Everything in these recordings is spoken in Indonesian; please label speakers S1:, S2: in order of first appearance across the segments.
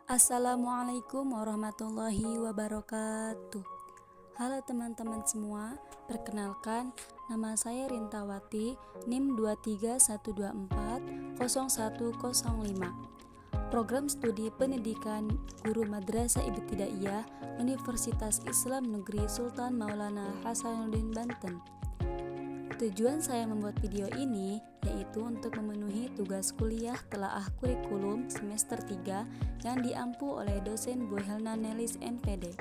S1: Assalamualaikum warahmatullahi wabarakatuh. Halo teman-teman semua, perkenalkan nama saya Rintawati, NIM 231240105. Program Studi Pendidikan Guru Madrasah Ibtidaiyah Universitas Islam Negeri Sultan Maulana Hasanuddin Banten. Tujuan saya membuat video ini yaitu untuk memenuhi tugas kuliah telaah kurikulum semester 3 yang diampu oleh dosen Bu Helna Nelis MPD.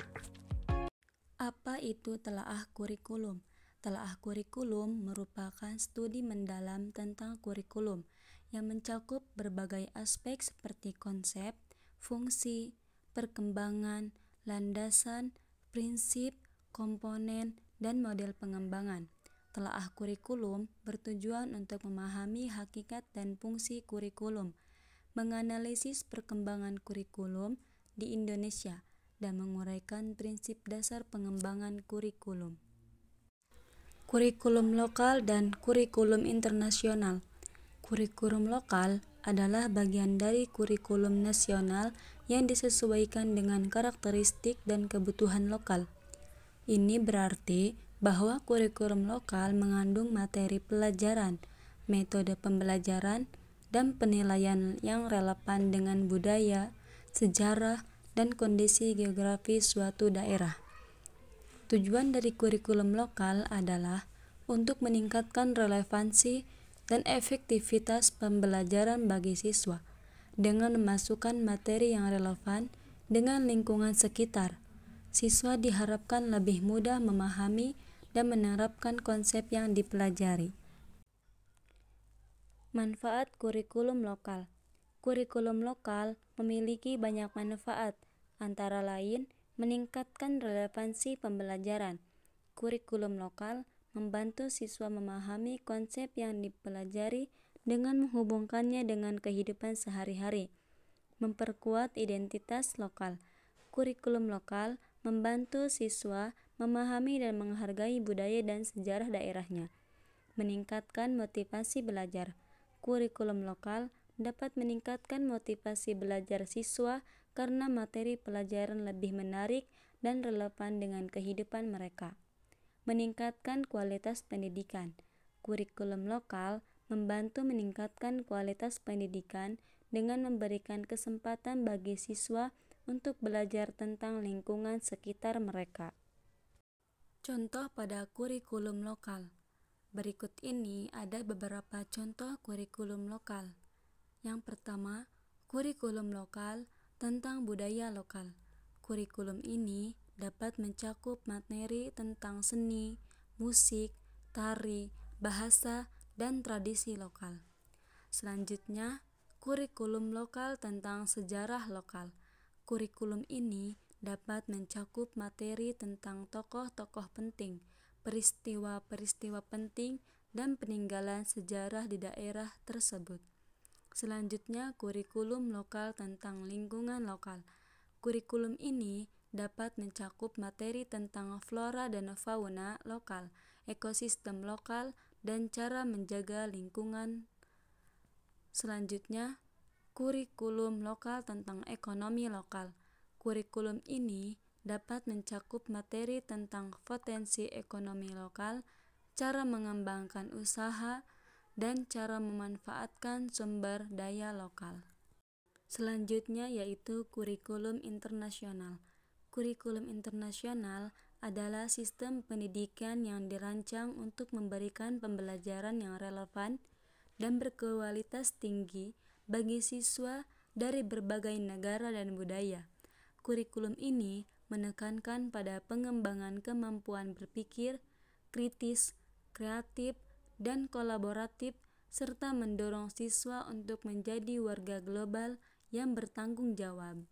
S1: Apa itu telaah kurikulum? Telaah kurikulum merupakan studi mendalam tentang kurikulum yang mencakup berbagai aspek seperti konsep, fungsi, perkembangan, landasan, prinsip, komponen, dan model pengembangan. Telaah kurikulum bertujuan untuk memahami hakikat dan fungsi kurikulum, menganalisis perkembangan kurikulum di Indonesia, dan menguraikan prinsip dasar pengembangan kurikulum. Kurikulum lokal dan kurikulum internasional. Kurikulum lokal adalah bagian dari kurikulum nasional yang disesuaikan dengan karakteristik dan kebutuhan lokal. Ini berarti bahwa kurikulum lokal mengandung materi pelajaran, metode pembelajaran, dan penilaian yang relevan dengan budaya, sejarah, dan kondisi geografis suatu daerah. Tujuan dari kurikulum lokal adalah untuk meningkatkan relevansi dan efektivitas pembelajaran bagi siswa dengan memasukkan materi yang relevan dengan lingkungan sekitar. Siswa diharapkan lebih mudah memahami dan menerapkan konsep yang dipelajari. Manfaat kurikulum lokal. Kurikulum lokal memiliki banyak manfaat, antara lain meningkatkan relevansi pembelajaran. Kurikulum lokal membantu siswa memahami konsep yang dipelajari dengan menghubungkannya dengan kehidupan sehari-hari. Memperkuat identitas lokal. Kurikulum lokal membantu siswa memahami dan menghargai budaya dan sejarah daerahnya. Meningkatkan motivasi belajar. Kurikulum lokal dapat meningkatkan motivasi belajar siswa karena materi pelajaran lebih menarik dan relevan dengan kehidupan mereka. Meningkatkan kualitas pendidikan. Kurikulum lokal membantu meningkatkan kualitas pendidikan dengan memberikan kesempatan bagi siswa untuk belajar tentang lingkungan sekitar mereka. Contoh pada kurikulum lokal. Berikut ini ada beberapa contoh kurikulum lokal. Yang pertama, kurikulum lokal tentang budaya lokal. Kurikulum ini dapat mencakup materi tentang seni, musik, tari, bahasa, dan tradisi lokal. Selanjutnya, kurikulum lokal tentang sejarah lokal. Kurikulum ini dapat mencakup materi tentang tokoh-tokoh penting, peristiwa-peristiwa penting, dan peninggalan sejarah di daerah tersebut. Selanjutnya, kurikulum lokal tentang lingkungan lokal. Kurikulum ini dapat mencakup materi tentang flora dan fauna lokal, ekosistem lokal, dan cara menjaga lingkungan. Selanjutnya, kurikulum lokal tentang ekonomi lokal. Kurikulum ini dapat mencakup materi tentang potensi ekonomi lokal, cara mengembangkan usaha, dan cara memanfaatkan sumber daya lokal. Selanjutnya yaitu kurikulum internasional. Kurikulum internasional adalah sistem pendidikan yang dirancang untuk memberikan pembelajaran yang relevan dan berkualitas tinggi bagi siswa dari berbagai negara dan budaya. Kurikulum ini menekankan pada pengembangan kemampuan berpikir, kritis, kreatif, dan kolaboratif, serta mendorong siswa untuk menjadi warga global yang bertanggung jawab.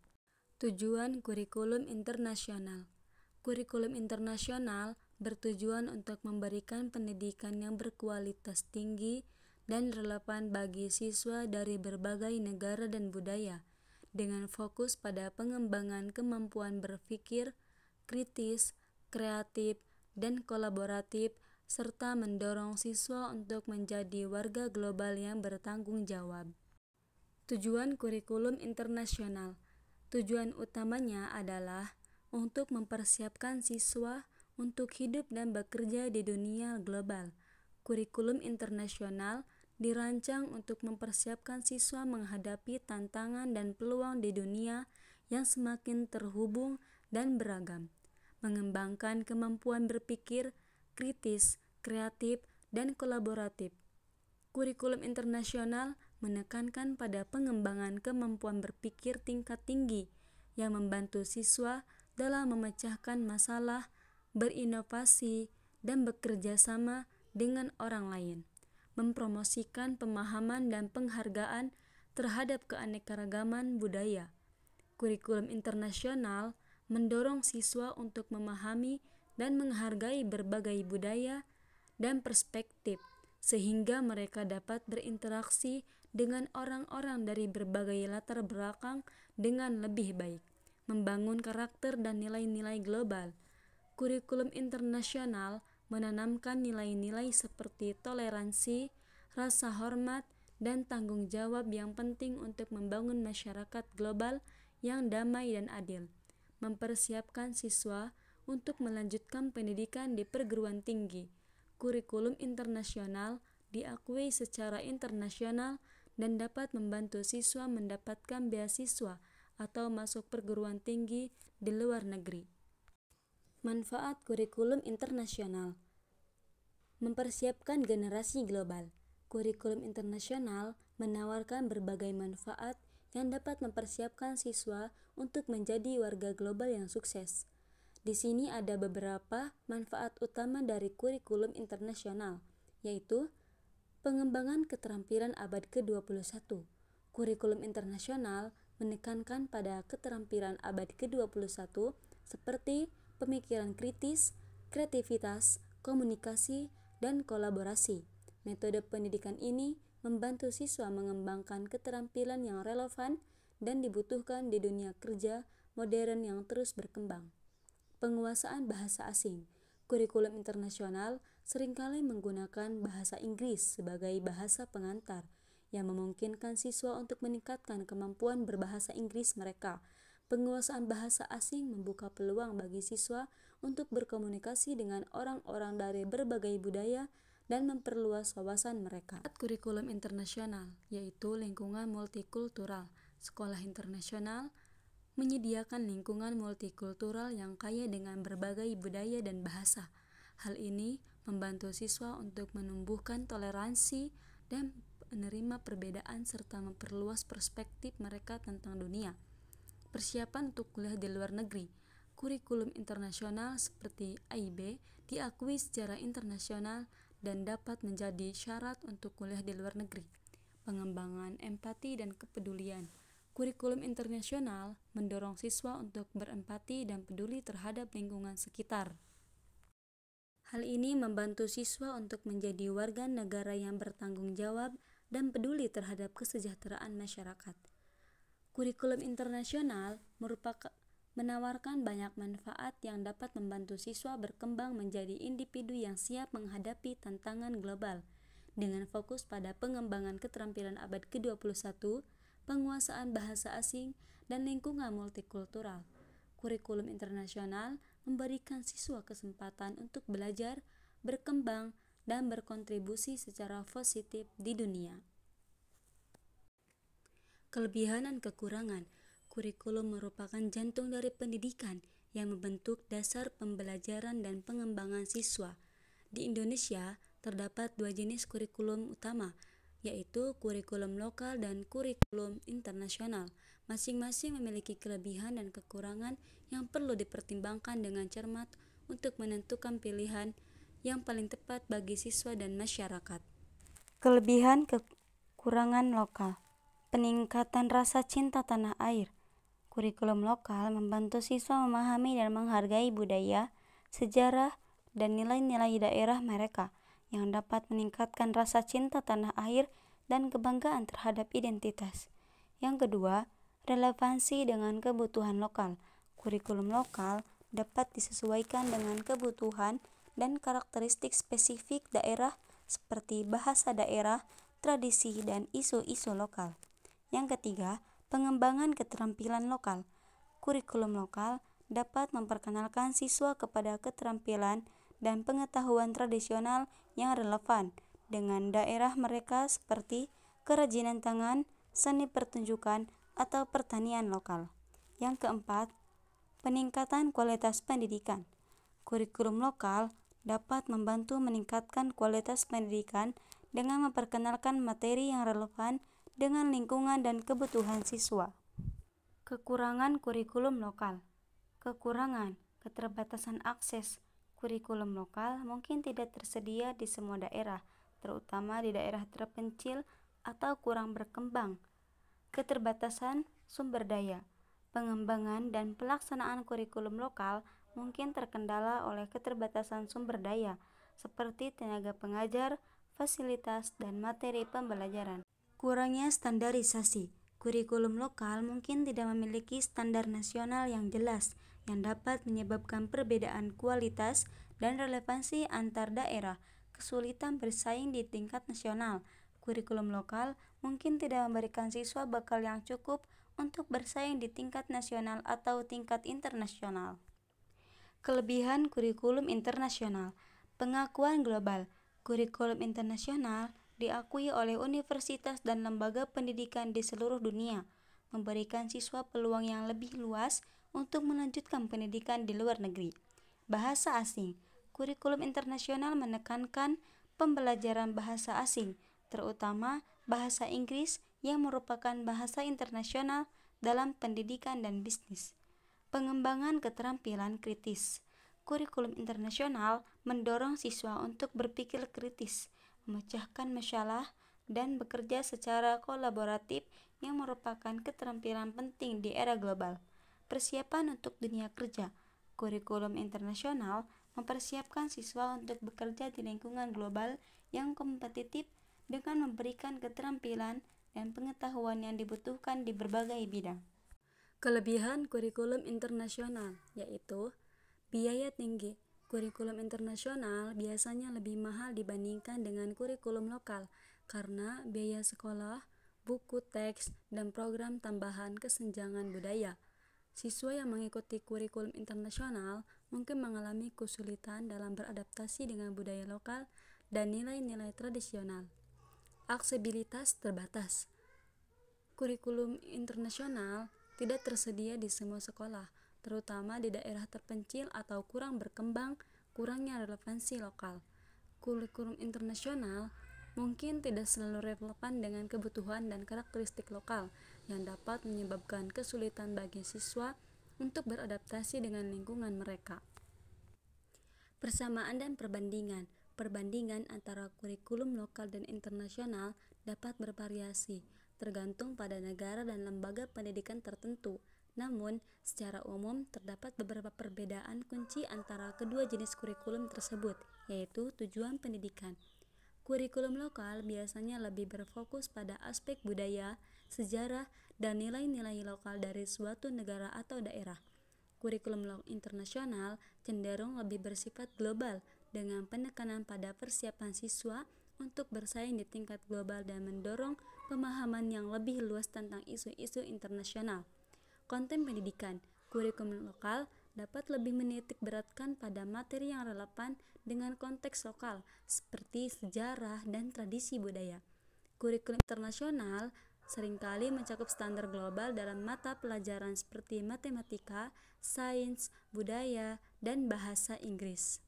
S1: Tujuan kurikulum internasional. Kurikulum internasional bertujuan untuk memberikan pendidikan yang berkualitas tinggi dan relevan bagi siswa dari berbagai negara dan budaya, dengan fokus pada pengembangan kemampuan berpikir, kritis, kreatif, dan kolaboratif, serta mendorong siswa untuk menjadi warga global yang bertanggung jawab. Tujuan kurikulum internasional. Tujuan utamanya adalah untuk mempersiapkan siswa untuk hidup dan bekerja di dunia global. Kurikulum internasional dirancang untuk mempersiapkan siswa menghadapi tantangan dan peluang di dunia yang semakin terhubung dan beragam, mengembangkan kemampuan berpikir kritis, kreatif, dan kolaboratif. Kurikulum internasional menekankan pada pengembangan kemampuan berpikir tingkat tinggi yang membantu siswa dalam memecahkan masalah, berinovasi, dan bekerja sama dengan orang lain, mempromosikan pemahaman dan penghargaan terhadap keanekaragaman budaya. Kurikulum internasional mendorong siswa untuk memahami dan menghargai berbagai budaya dan perspektif, sehingga mereka dapat berinteraksi dengan orang-orang dari berbagai latar belakang dengan lebih baik, membangun karakter dan nilai-nilai global. Kurikulum internasional menanamkan nilai-nilai seperti toleransi, rasa hormat, dan tanggung jawab yang penting untuk membangun masyarakat global yang damai dan adil, mempersiapkan siswa untuk melanjutkan pendidikan di perguruan tinggi. Kurikulum internasional diakui secara internasional dan dapat membantu siswa mendapatkan beasiswa atau masuk perguruan tinggi di luar negeri. Manfaat kurikulum internasional: mempersiapkan generasi global. Kurikulum internasional menawarkan berbagai manfaat yang dapat mempersiapkan siswa untuk menjadi warga global yang sukses. Di sini ada beberapa manfaat utama dari kurikulum internasional, yaitu pengembangan keterampilan abad ke-21. Kurikulum internasional menekankan pada keterampilan abad ke-21 seperti pemikiran kritis, kreativitas, komunikasi, dan kolaborasi. Metode pendidikan ini membantu siswa mengembangkan keterampilan yang relevan dan dibutuhkan di dunia kerja modern yang terus berkembang. Penguasaan bahasa asing. Kurikulum internasional seringkali menggunakan bahasa Inggris sebagai bahasa pengantar yang memungkinkan siswa untuk meningkatkan kemampuan berbahasa Inggris mereka. Penguasaan bahasa asing membuka peluang bagi siswa untuk berkomunikasi dengan orang-orang dari berbagai budaya dan memperluas wawasan mereka. Kurikulum internasional, yaitu lingkungan multikultural. Sekolah internasional menyediakan lingkungan multikultural yang kaya dengan berbagai budaya dan bahasa. Hal ini membantu siswa untuk menumbuhkan toleransi dan menerima perbedaan serta memperluas perspektif mereka tentang dunia. Persiapan untuk kuliah di luar negeri. Kurikulum internasional seperti AIB diakui secara internasional dan dapat menjadi syarat untuk kuliah di luar negeri. Pengembangan empati dan kepedulian. Kurikulum internasional mendorong siswa untuk berempati dan peduli terhadap lingkungan sekitar. Hal ini membantu siswa untuk menjadi warga negara yang bertanggung jawab dan peduli terhadap kesejahteraan masyarakat. Kurikulum internasional menawarkan banyak manfaat yang dapat membantu siswa berkembang menjadi individu yang siap menghadapi tantangan global, dengan fokus pada pengembangan keterampilan abad ke-21, penguasaan bahasa asing, dan lingkungan multikultural. Kurikulum internasional memberikan siswa kesempatan untuk belajar, berkembang, dan berkontribusi secara positif di dunia. Kelebihan dan kekurangan. Kurikulum merupakan jantung dari pendidikan yang membentuk dasar pembelajaran dan pengembangan siswa. Di Indonesia, terdapat dua jenis kurikulum utama, yaitu kurikulum lokal dan kurikulum internasional. Masing-masing memiliki kelebihan dan kekurangan yang perlu dipertimbangkan dengan cermat untuk menentukan pilihan yang paling tepat bagi siswa dan masyarakat. Kelebihan kekurangan lokal. Peningkatan rasa cinta tanah air. Kurikulum lokal membantu siswa memahami dan menghargai budaya, sejarah, dan nilai-nilai daerah mereka yang dapat meningkatkan rasa cinta tanah air dan kebanggaan terhadap identitas. Yang kedua, relevansi dengan kebutuhan lokal. Kurikulum lokal dapat disesuaikan dengan kebutuhan dan karakteristik spesifik daerah seperti bahasa daerah, tradisi, dan isu-isu lokal. Yang ketiga, pengembangan keterampilan lokal. Kurikulum lokal dapat memperkenalkan siswa kepada keterampilan dan pengetahuan tradisional yang relevan dengan daerah mereka seperti kerajinan tangan, seni pertunjukan, atau pertanian lokal. Yang keempat, peningkatan kualitas pendidikan. Kurikulum lokal dapat membantu meningkatkan kualitas pendidikan dengan memperkenalkan materi yang relevan dengan lingkungan dan kebutuhan siswa. Kekurangan kurikulum lokal. Kekurangan, keterbatasan akses. Kurikulum lokal mungkin tidak tersedia di semua daerah, terutama di daerah terpencil atau kurang berkembang. Keterbatasan sumber daya. Pengembangan dan pelaksanaan kurikulum lokal mungkin terkendala oleh keterbatasan sumber daya, seperti tenaga pengajar, fasilitas, dan materi pembelajaran. Kurangnya standarisasi. Kurikulum lokal mungkin tidak memiliki standar nasional yang jelas, yang dapat menyebabkan perbedaan kualitas dan relevansi antar daerah, kesulitan bersaing di tingkat nasional. Kurikulum lokal mungkin tidak memberikan siswa bekal yang cukup untuk bersaing di tingkat nasional atau tingkat internasional. Kelebihan kurikulum internasional. Pengakuan global. Kurikulum internasional diakui oleh universitas dan lembaga pendidikan di seluruh dunia, memberikan siswa peluang yang lebih luas untuk melanjutkan pendidikan di luar negeri. Bahasa asing. Kurikulum internasional menekankan pembelajaran bahasa asing, terutama bahasa Inggris yang merupakan bahasa internasional dalam pendidikan dan bisnis. Pengembangan keterampilan kritis. Kurikulum internasional mendorong siswa untuk berpikir kritis, memecahkan masalah, dan bekerja secara kolaboratif yang merupakan keterampilan penting di era global. Persiapan untuk dunia kerja. Kurikulum internasional mempersiapkan siswa untuk bekerja di lingkungan global yang kompetitif dengan memberikan keterampilan dan pengetahuan yang dibutuhkan di berbagai bidang. Kelebihan kurikulum internasional yaitu biaya tinggi. Kurikulum internasional biasanya lebih mahal dibandingkan dengan kurikulum lokal karena biaya sekolah, buku teks, dan program tambahan kesenjangan budaya. Siswa yang mengikuti kurikulum internasional mungkin mengalami kesulitan dalam beradaptasi dengan budaya lokal dan nilai-nilai tradisional. Aksesibilitas terbatas. Kurikulum internasional tidak tersedia di semua sekolah, terutama di daerah terpencil atau kurang berkembang. Kurangnya relevansi lokal. Kurikulum internasional mungkin tidak selalu relevan dengan kebutuhan dan karakteristik lokal, yang dapat menyebabkan kesulitan bagi siswa untuk beradaptasi dengan lingkungan mereka. Persamaan dan perbandingan. Perbandingan antara kurikulum lokal dan internasional dapat bervariasi, tergantung pada negara dan lembaga pendidikan tertentu. Namun, secara umum terdapat beberapa perbedaan kunci antara kedua jenis kurikulum tersebut, yaitu tujuan pendidikan. Kurikulum lokal biasanya lebih berfokus pada aspek budaya, sejarah, dan nilai-nilai lokal dari suatu negara atau daerah. Kurikulum internasional cenderung lebih bersifat global, dengan penekanan pada persiapan siswa untuk bersaing di tingkat global dan mendorong pemahaman yang lebih luas tentang isu-isu internasional. Konten pendidikan. Kurikulum lokal dapat lebih menitik beratkan pada materi yang relevan dengan konteks lokal, seperti sejarah dan tradisi budaya. Kurikulum internasional seringkali mencakup standar global dalam mata pelajaran seperti matematika, sains, budaya, dan bahasa Inggris.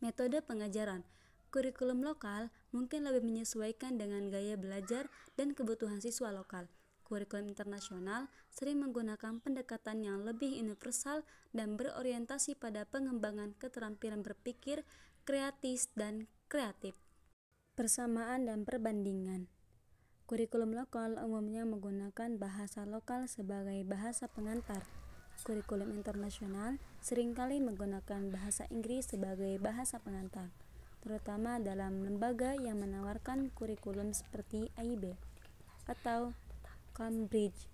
S1: Metode pengajaran. Kurikulum lokal mungkin lebih menyesuaikan dengan gaya belajar dan kebutuhan siswa lokal. Kurikulum internasional sering menggunakan pendekatan yang lebih universal dan berorientasi pada pengembangan keterampilan berpikir kritis dan kreatif. Persamaan dan perbandingan. Kurikulum lokal umumnya menggunakan bahasa lokal sebagai bahasa pengantar. Kurikulum internasional seringkali menggunakan bahasa Inggris sebagai bahasa pengantar, terutama dalam lembaga yang menawarkan kurikulum seperti AIB atau Cambridge.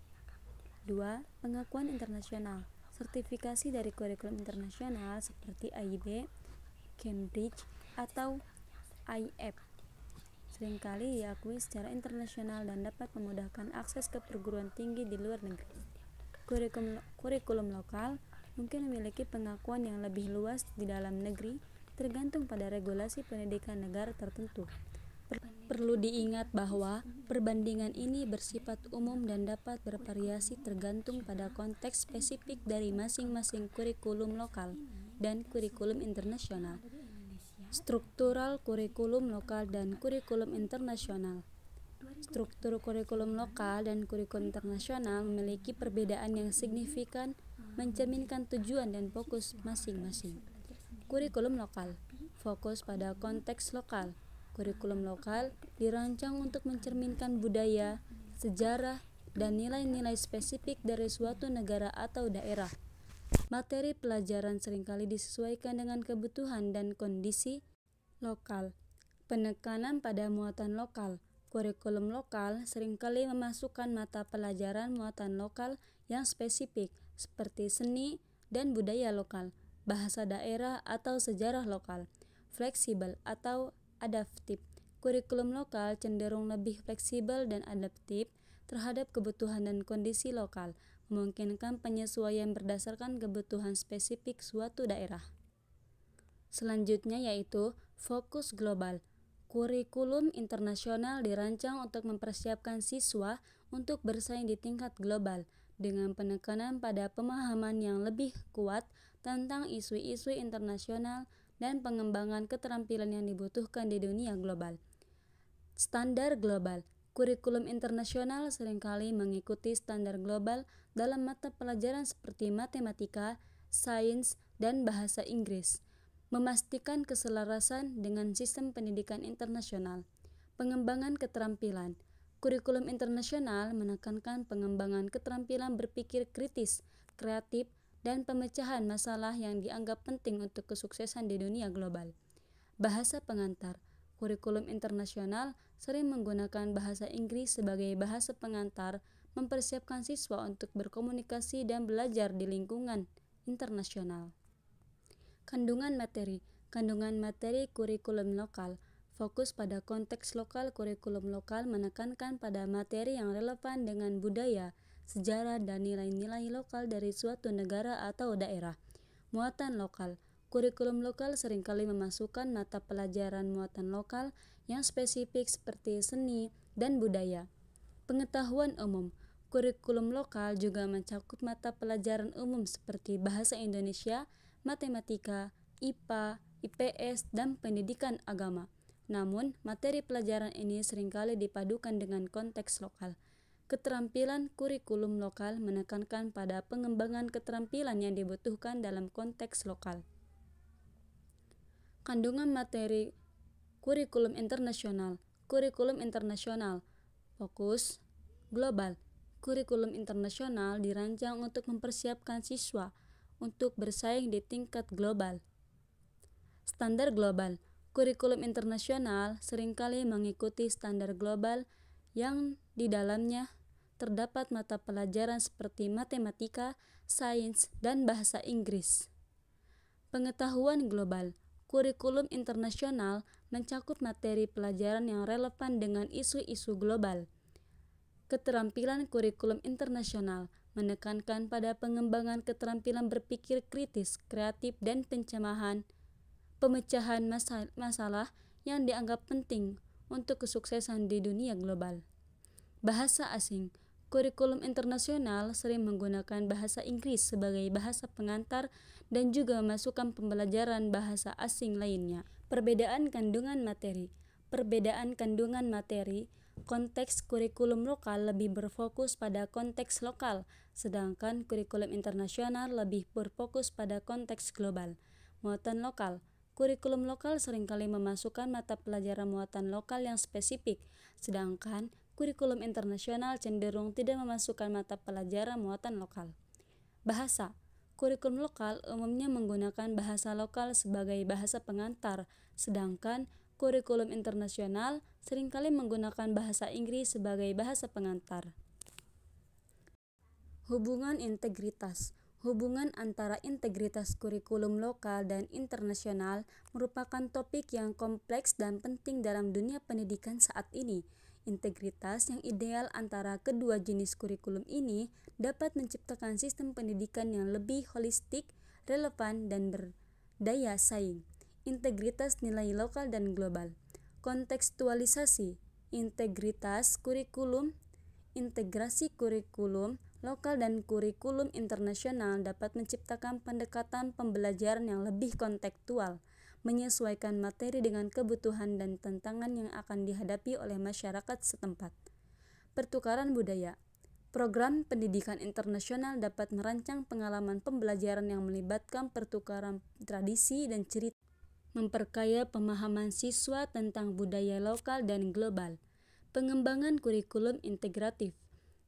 S1: 2. Pengakuan internasional. Sertifikasi dari kurikulum internasional seperti AIB, Cambridge, atau IF seringkali diakui secara internasional dan dapat memudahkan akses ke perguruan tinggi di luar negeri. Kurikulum lokal mungkin memiliki pengakuan yang lebih luas di dalam negeri, tergantung pada regulasi pendidikan negara tertentu. Perlu diingat bahwa perbandingan ini bersifat umum dan dapat bervariasi tergantung pada konteks spesifik dari masing-masing kurikulum lokal dan kurikulum internasional. Struktural kurikulum lokal dan kurikulum internasional. Struktur kurikulum lokal dan kurikulum internasional memiliki perbedaan yang signifikan, mencerminkan tujuan dan fokus masing-masing. Kurikulum lokal fokus pada konteks lokal. Kurikulum lokal dirancang untuk mencerminkan budaya, sejarah, dan nilai-nilai spesifik dari suatu negara atau daerah. Materi pelajaran seringkali disesuaikan dengan kebutuhan dan kondisi lokal. Penekanan pada muatan lokal. Kurikulum lokal seringkali memasukkan mata pelajaran muatan lokal yang spesifik, seperti seni dan budaya lokal, bahasa daerah atau sejarah lokal. Fleksibel atau adaptif. Kurikulum lokal cenderung lebih fleksibel dan adaptif terhadap kebutuhan dan kondisi lokal, memungkinkan penyesuaian berdasarkan kebutuhan spesifik suatu daerah. Selanjutnya yaitu fokus global. Kurikulum internasional dirancang untuk mempersiapkan siswa untuk bersaing di tingkat global dengan penekanan pada pemahaman yang lebih kuat tentang isu-isu internasional dan pengembangan keterampilan yang dibutuhkan di dunia global. Standar global. Kurikulum internasional seringkali mengikuti standar global dalam mata pelajaran seperti matematika, sains, dan bahasa Inggris, memastikan keselarasan dengan sistem pendidikan internasional. Pengembangan keterampilan. Kurikulum internasional menekankan pengembangan keterampilan berpikir kritis, kreatif, dan pemecahan masalah yang dianggap penting untuk kesuksesan di dunia global. Bahasa pengantar. Kurikulum internasional sering menggunakan bahasa Inggris sebagai bahasa pengantar, mempersiapkan siswa untuk berkomunikasi dan belajar di lingkungan internasional. Kandungan materi. Kandungan materi kurikulum lokal. Fokus pada konteks lokal. Kurikulum lokal menekankan pada materi yang relevan dengan budaya, sejarah, dan nilai-nilai lokal dari suatu negara atau daerah. Muatan lokal. Kurikulum lokal seringkali memasukkan mata pelajaran muatan lokal yang spesifik seperti seni dan budaya. Pengetahuan umum. Kurikulum lokal juga mencakup mata pelajaran umum seperti bahasa Indonesia, matematika, IPA, IPS, dan pendidikan agama. Namun, materi pelajaran ini seringkali dipadukan dengan konteks lokal. Keterampilan kurikulum lokal menekankan pada pengembangan keterampilan yang dibutuhkan dalam konteks lokal. Kandungan materi kurikulum internasional. Kurikulum internasional fokus global. Kurikulum internasional dirancang untuk mempersiapkan siswa untuk bersaing di tingkat global. Standar global. Kurikulum internasional seringkali mengikuti standar global yang di dalamnya terdapat mata pelajaran seperti matematika, sains, dan bahasa Inggris. Pengetahuan global. Kurikulum internasional mencakup materi pelajaran yang relevan dengan isu-isu global. Keterampilan kurikulum internasional menekankan pada pengembangan keterampilan berpikir kritis, kreatif, dan pemecahan masalah yang dianggap penting untuk kesuksesan di dunia global. Bahasa asing. Kurikulum internasional sering menggunakan bahasa Inggris sebagai bahasa pengantar dan juga memasukkan pembelajaran bahasa asing lainnya. Perbedaan kandungan materi. Perbedaan kandungan materi. Konteks kurikulum lokal lebih berfokus pada konteks lokal, sedangkan kurikulum internasional lebih berfokus pada konteks global. Muatan lokal. Kurikulum lokal seringkali memasukkan mata pelajaran muatan lokal yang spesifik, sedangkan kurikulum internasional cenderung tidak memasukkan mata pelajaran muatan lokal. Bahasa. Kurikulum lokal umumnya menggunakan bahasa lokal sebagai bahasa pengantar, sedangkan kurikulum internasional seringkali menggunakan bahasa Inggris sebagai bahasa pengantar. Hubungan integritas. Hubungan antara integritas kurikulum lokal dan internasional merupakan topik yang kompleks dan penting dalam dunia pendidikan saat ini. Integritas yang ideal antara kedua jenis kurikulum ini dapat menciptakan sistem pendidikan yang lebih holistik, relevan, dan berdaya saing. Integritas nilai lokal dan global. Kontekstualisasi. Integritas kurikulum, integrasi kurikulum lokal dan kurikulum internasional dapat menciptakan pendekatan pembelajaran yang lebih kontekstual, menyesuaikan materi dengan kebutuhan dan tantangan yang akan dihadapi oleh masyarakat setempat. Pertukaran budaya. Program pendidikan internasional dapat merancang pengalaman pembelajaran yang melibatkan pertukaran tradisi dan cerita, memperkaya pemahaman siswa tentang budaya lokal dan global. Pengembangan kurikulum integratif.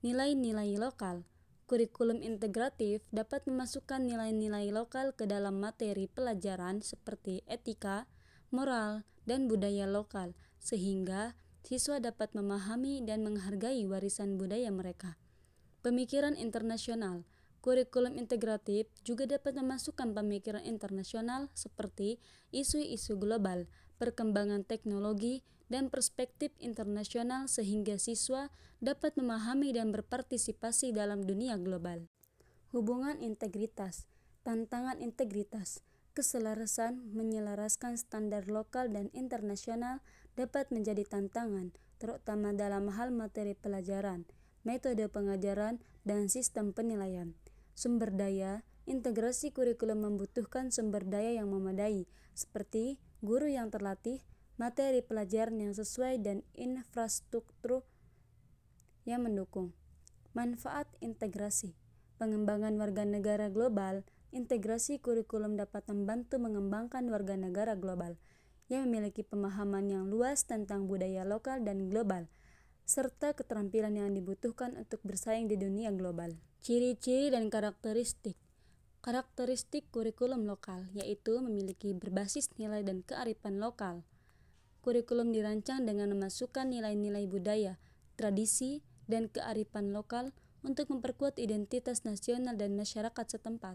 S1: Nilai-nilai lokal. Kurikulum integratif dapat memasukkan nilai-nilai lokal ke dalam materi pelajaran seperti etika, moral, dan budaya lokal, sehingga siswa dapat memahami dan menghargai warisan budaya mereka. Pemikiran internasional. Kurikulum integratif juga dapat memasukkan pemikiran internasional seperti isu-isu global, perkembangan teknologi, dan perspektif internasional sehingga siswa dapat memahami dan berpartisipasi dalam dunia global. Hubungan integritas. Tantangan integritas. Keselarasan menyelaraskan standar lokal dan internasional dapat menjadi tantangan, terutama dalam hal materi pelajaran, metode pengajaran, dan sistem penilaian. Sumber daya. Integrasi kurikulum membutuhkan sumber daya yang memadai, seperti guru yang terlatih, materi pelajaran yang sesuai, dan infrastruktur yang mendukung. Manfaat integrasi. Pengembangan warga negara global. Integrasi kurikulum dapat membantu mengembangkan warga negara global yang memiliki pemahaman yang luas tentang budaya lokal dan global, serta keterampilan yang dibutuhkan untuk bersaing di dunia global. Ciri-ciri dan karakteristik. Karakteristik kurikulum lokal yaitu memiliki berbasis nilai dan kearifan lokal. Kurikulum dirancang dengan memasukkan nilai-nilai budaya, tradisi, dan kearifan lokal untuk memperkuat identitas nasional dan masyarakat setempat.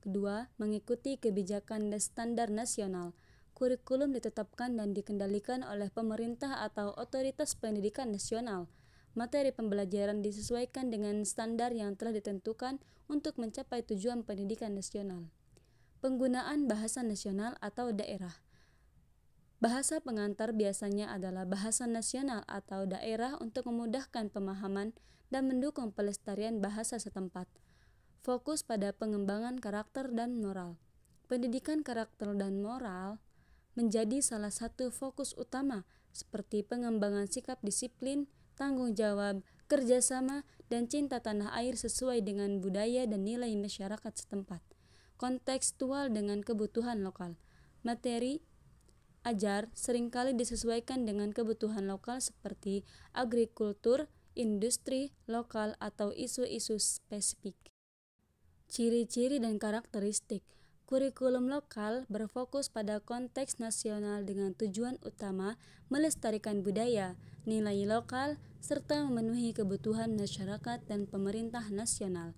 S1: Kedua, mengikuti kebijakan dan standar nasional. Kurikulum ditetapkan dan dikendalikan oleh pemerintah atau otoritas pendidikan nasional. Materi pembelajaran disesuaikan dengan standar yang telah ditentukan untuk mencapai tujuan pendidikan nasional. Penggunaan bahasa nasional atau daerah. Bahasa pengantar biasanya adalah bahasa nasional atau daerah untuk memudahkan pemahaman dan mendukung pelestarian bahasa setempat. Fokus pada pengembangan karakter dan moral. Pendidikan karakter dan moral menjadi salah satu fokus utama, seperti pengembangan sikap disiplin, tanggung jawab, kerjasama, dan cinta tanah air sesuai dengan budaya dan nilai masyarakat setempat. Kontekstual dengan kebutuhan lokal. Materi ajar seringkali disesuaikan dengan kebutuhan lokal seperti agrikultur, industri lokal, atau isu-isu spesifik. Ciri-ciri dan karakteristik. Kurikulum lokal berfokus pada konteks nasional dengan tujuan utama melestarikan budaya, nilai lokal, serta memenuhi kebutuhan masyarakat dan pemerintah nasional.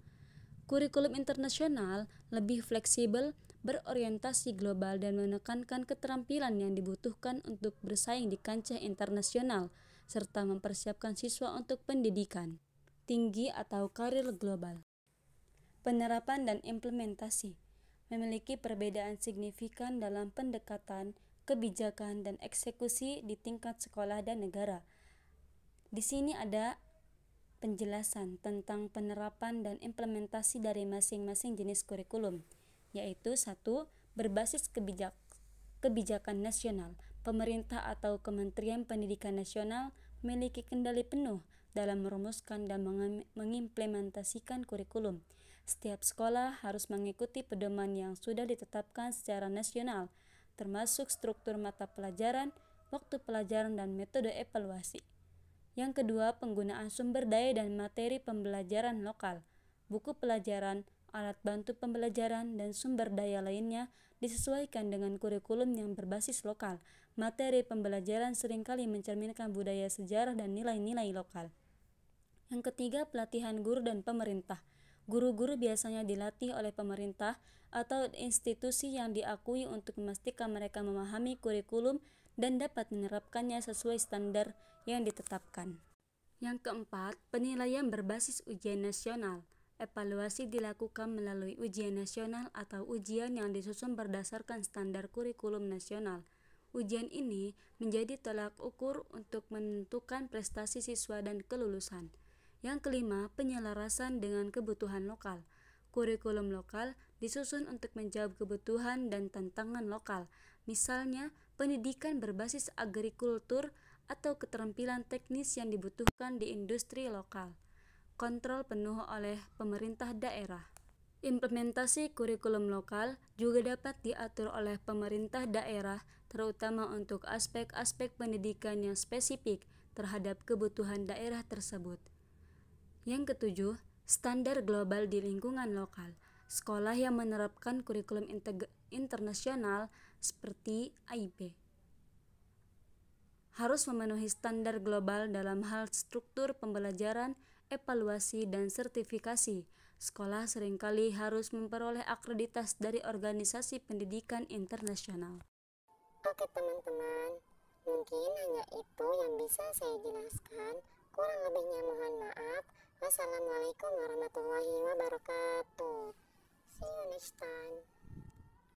S1: Kurikulum internasional lebih fleksibel, berorientasi global, dan menekankan keterampilan yang dibutuhkan untuk bersaing di kancah internasional, serta mempersiapkan siswa untuk pendidikan tinggi atau karir global. Penerapan dan implementasi memiliki perbedaan signifikan dalam pendekatan, kebijakan, dan eksekusi di tingkat sekolah dan negara. Di sini ada penjelasan tentang penerapan dan implementasi dari masing-masing jenis kurikulum, yaitu 1. Berbasis kebijakan nasional. Pemerintah atau Kementerian Pendidikan Nasional memiliki kendali penuh dalam merumuskan dan mengimplementasikan kurikulum. Setiap sekolah harus mengikuti pedoman yang sudah ditetapkan secara nasional, termasuk struktur mata pelajaran, waktu pelajaran, dan metode evaluasi. Yang kedua, penggunaan sumber daya dan materi pembelajaran lokal. Buku pelajaran, alat bantu pembelajaran, dan sumber daya lainnya disesuaikan dengan kurikulum yang berbasis lokal. Materi pembelajaran seringkali mencerminkan budaya, sejarah, dan nilai-nilai lokal. Yang ketiga, pelatihan guru dan pemerintah. Guru-guru biasanya dilatih oleh pemerintah atau institusi yang diakui untuk memastikan mereka memahami kurikulum dan dapat menerapkannya sesuai standar yang ditetapkan. Yang keempat, penilaian berbasis ujian nasional. Evaluasi dilakukan melalui ujian nasional atau ujian yang disusun berdasarkan standar kurikulum nasional. Ujian ini menjadi tolak ukur untuk menentukan prestasi siswa dan kelulusan. Yang kelima, penyelarasan dengan kebutuhan lokal. Kurikulum lokal disusun untuk menjawab kebutuhan dan tantangan lokal. Misalnya, pendidikan berbasis agrikultur atau keterampilan teknis yang dibutuhkan di industri lokal. Kontrol penuh oleh pemerintah daerah. Implementasi kurikulum lokal juga dapat diatur oleh pemerintah daerah, terutama untuk aspek-aspek pendidikan yang spesifik terhadap kebutuhan daerah tersebut. Yang ketujuh, standar global di lingkungan lokal. Sekolah yang menerapkan kurikulum internasional seperti AIP harus memenuhi standar global dalam hal struktur pembelajaran, evaluasi, dan sertifikasi. Sekolah seringkali harus memperoleh akreditas dari organisasi pendidikan internasional.
S2: Oke teman-teman, mungkin hanya itu yang bisa saya jelaskan. Kurang lebihnya mohon maaf. Wassalamualaikum warahmatullahi wabarakatuh. See you next time.